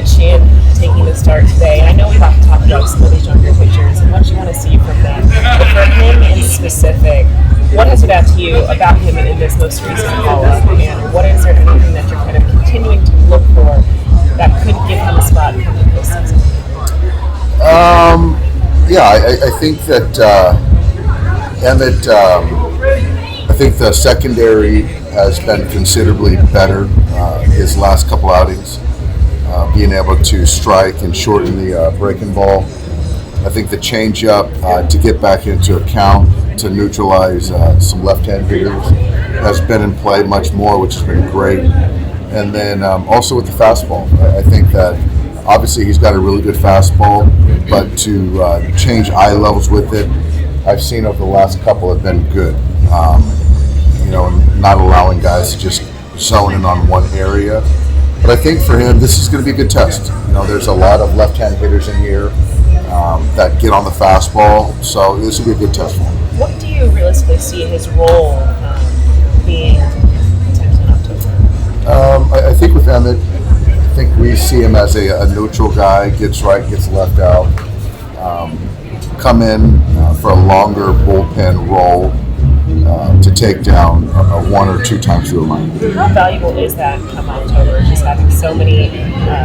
Emmet Sheehan taking the start today. And I know we've often talked about some of these younger pitchers and what you want to see from them. But for him in specific, what has stood out to you about him in this most recent call-up? And what is there anything that you're kind of continuing to look for that could give him a spot in the postseason? I think that Emmet, I think the secondary has been considerably better his last couple outings, being able to strike and shorten the breaking ball. I think the changeup to get back into account to neutralize some left-hand hitters has been in play much more, which has been great. And then also with the fastball, I think that obviously he's got a really good fastball, but to change eye levels with it, I've seen over the last couple have been good. Not allowing guys to just zone in on one area. But I think for him, this is going to be a good test. There's a lot of left-hand hitters in here that get on the fastball, so this will be a good test for him. What do you realistically see his role being potentially in October? I think with Emmet, I think we see him as a neutral guy, gets right, gets left out, come in for a longer bullpen role to take down one or two times through a line. How valuable is that come October, just having so many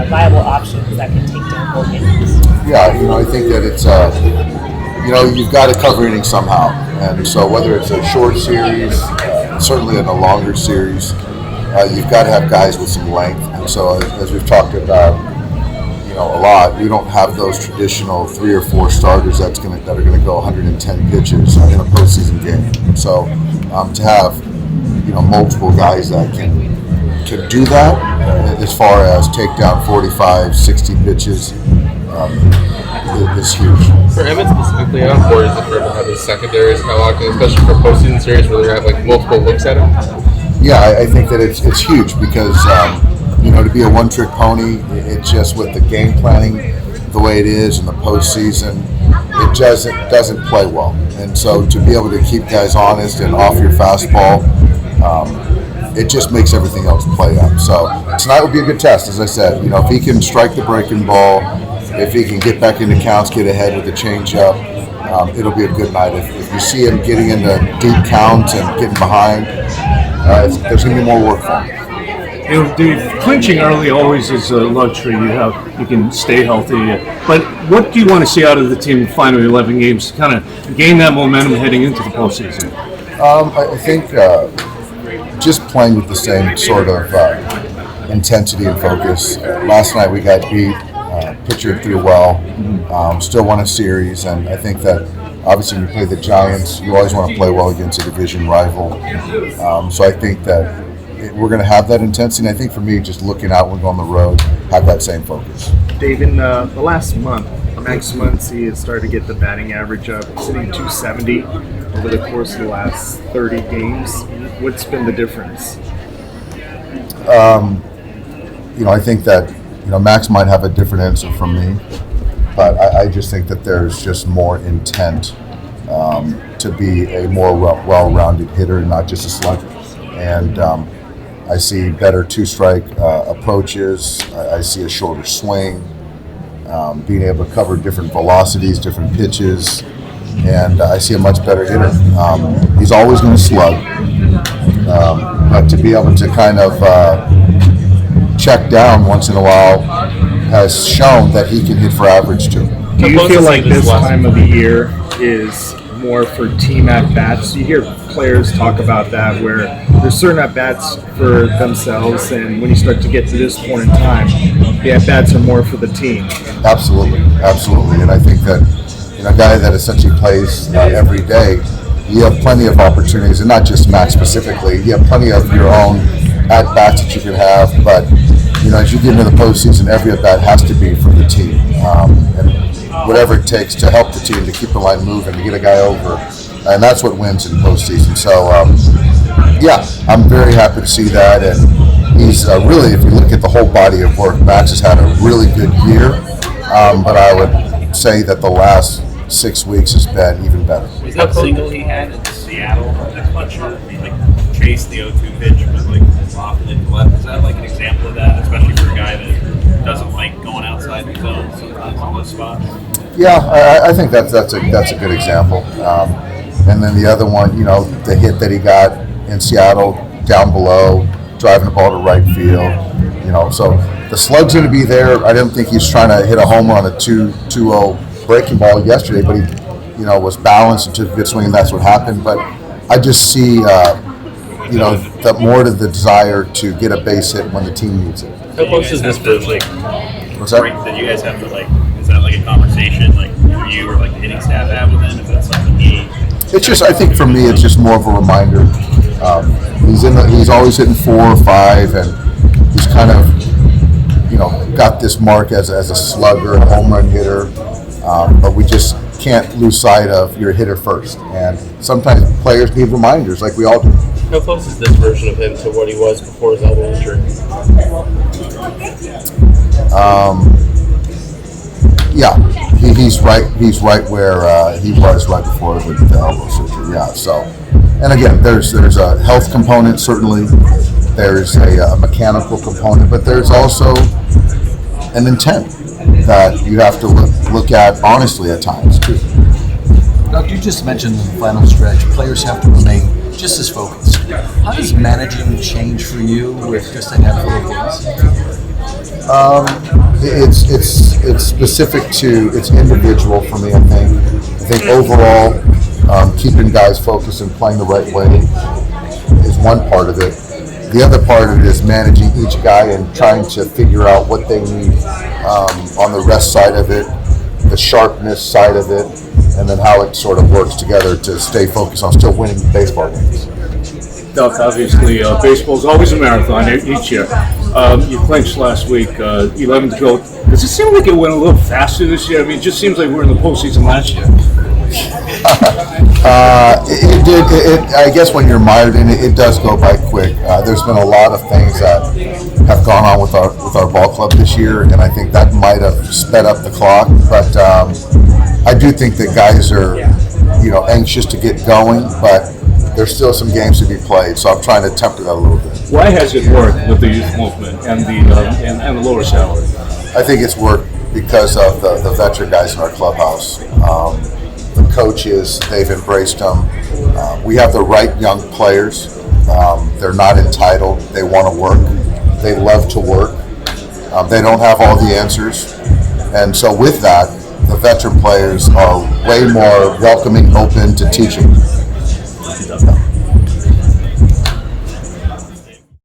viable options that can take down both innings? Yeah, I think that it's, you've got to cover innings somehow. And so whether it's a short series, certainly in a longer series, you've got to have guys with some length. And so as we've talked about, a lot, we don't have those traditional 3 or 4 starters that are going to go 110 pitches in a postseason game. So to have multiple guys that can do that as far as take down 45, 60 pitches is huge. For Emmet specifically, how important is it for him to have his secondaries kind of locked in, especially for postseason series where they have multiple looks at him? Yeah, I think that it's huge because to be a one-trick pony, it just with the game planning the way it is in the postseason, it doesn't play well. And so to be able to keep guys honest and off your fastball, it just makes everything else play up. So tonight will be a good test, as I said. If he can strike the breaking ball, if he can get back into counts, get ahead with the changeup, it'll be a good night. If you see him getting into deep counts and getting behind, there's going to be more work for him. The clinching early always is a luxury. You can stay healthy. But what do you want to see out of the team in the final 11 games to kind of gain that momentum heading into the postseason? I think just playing with the same sort of intensity and focus. Last night we got beat, pitcher threw well, still won a series, and I think that obviously when you play the Giants, you always want to play well against a division rival. So I think that we're going to have that intensity. And I think for me, just looking out when we go on the road, have that same focus. Dave, in the last month, Max Muncy has started to get the batting average up, sitting 270 over the course of the last 30 games. What's been the difference? I think that Max might have a different answer from me, but I just think that there's just more intent to be a more well-rounded hitter and not just a slugger. And I see better two-strike approaches. I see a shorter swing, being able to cover different velocities, different pitches, and I see a much better hitter. He's always going to slug, but to be able to kind of check down once in a while has shown that he can hit for average too. Do you feel like this time of the year is more for team at-bats? You hear players talk about that where there's certain at-bats for themselves, and when you start to get to this point in time, the at-bats are more for the team. Absolutely. And I think that a guy that essentially plays every day, you have plenty of opportunities, and not just Max specifically, you have plenty of your own at-bats that you can have, but as you get into the postseason, every at-bat has to be for the team. And whatever it takes to help the team to keep the line moving, to get a guy over, and that's what wins in the postseason. So, I'm very happy to see that, and he's really, if you look at the whole body of work, Max has had a really good year, but I would say that the last 6 weeks has been even better. Was that single he had in Seattle, the clutcher, chased the 0-2 pitch, but off and then left? Is that an example of that, especially for a guy that doesn't like going outside the zone sometimes in those spots. Yeah, I think that's a good example. And then the other one, the hit that he got in Seattle down below, driving the ball to right field. So the slug's going to be there. I didn't think he's trying to hit a homer on a 2-0 breaking ball yesterday, but he, was balanced and took a good swing, and that's what happened. But I just see, the more to the desire to get a base hit when the team needs it. How close is this version? What's that? That you guys have to is that like a conversation you or the hitting staff have with him? Is that something he? It's just, I think for me, it's just more of a reminder. He's always hitting 4 or 5, and he's kind of, got this mark as a slugger, a home run hitter. But we just can't lose sight of your hitter first. And sometimes players need reminders, like we all do. How close is this version of him to what he was before his elbow injury? Yeah, he's right. He's right where he was right before the elbow surgery. Yeah. So, and again, there's a health component certainly. There's a mechanical component, but there's also an intent that you have to look at honestly at times too. Doug, you just mentioned in the final stretch, players have to remain just as focused. How does managing change for you with just a handful of games? It's specific to, it's individual for me. I think overall, keeping guys focused and playing the right way is one part of it. The other part of it is managing each guy and trying to figure out what they need on the rest side of it, the sharpness side of it, and then how it sort of works together to stay focused on still winning baseball games. Doug, obviously, baseball is always a marathon each year. You clinched last week, 11 to go. Does it seem like it went a little faster this year? I mean, it just seems like we're in the postseason last year. It did. I guess when you're mired in it, it does go by quick. There's been a lot of things that have gone on with our ball club this year, and I think that might have sped up the clock. But I do think that guys are, anxious to get going, but there's still some games to be played. So I'm trying to temper that a little bit. Why has it worked with the youth movement and the lower salary? I think it's worked because of the veteran guys in our clubhouse. The coaches, they've embraced them. We have the right young players. They're not entitled. They want to work. They love to work. They don't have all the answers. And so with that, the veteran players are way more welcoming, open to teaching.